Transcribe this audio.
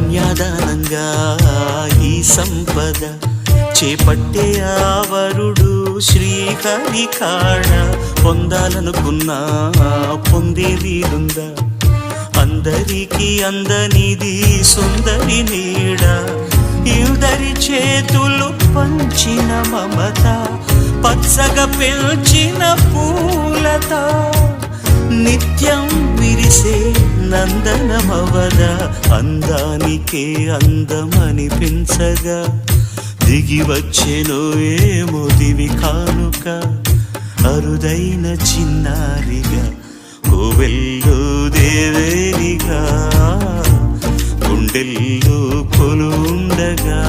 కన్యాదానంగా ఈ సంపద చేపట్టే ఆవరుడు శ్రీహరి కాడ పొందాలనుకున్నా పొందే వీలుందా? అందరికీ అందనిది సుందరి నీడ, ఇద్దరి చేతులు పంచిన మమత, పచ్చగా పెంచిన పూలత, నిత్యం విరిసే నందనమవద, అందానికే అందమనిపించగా దిగి వచ్చెను ఏమో దివి కానుక, అరుదైన చిన్నారిగా కోవెల్లో దేవేరిగా గుండెల్లో కొలుండగా.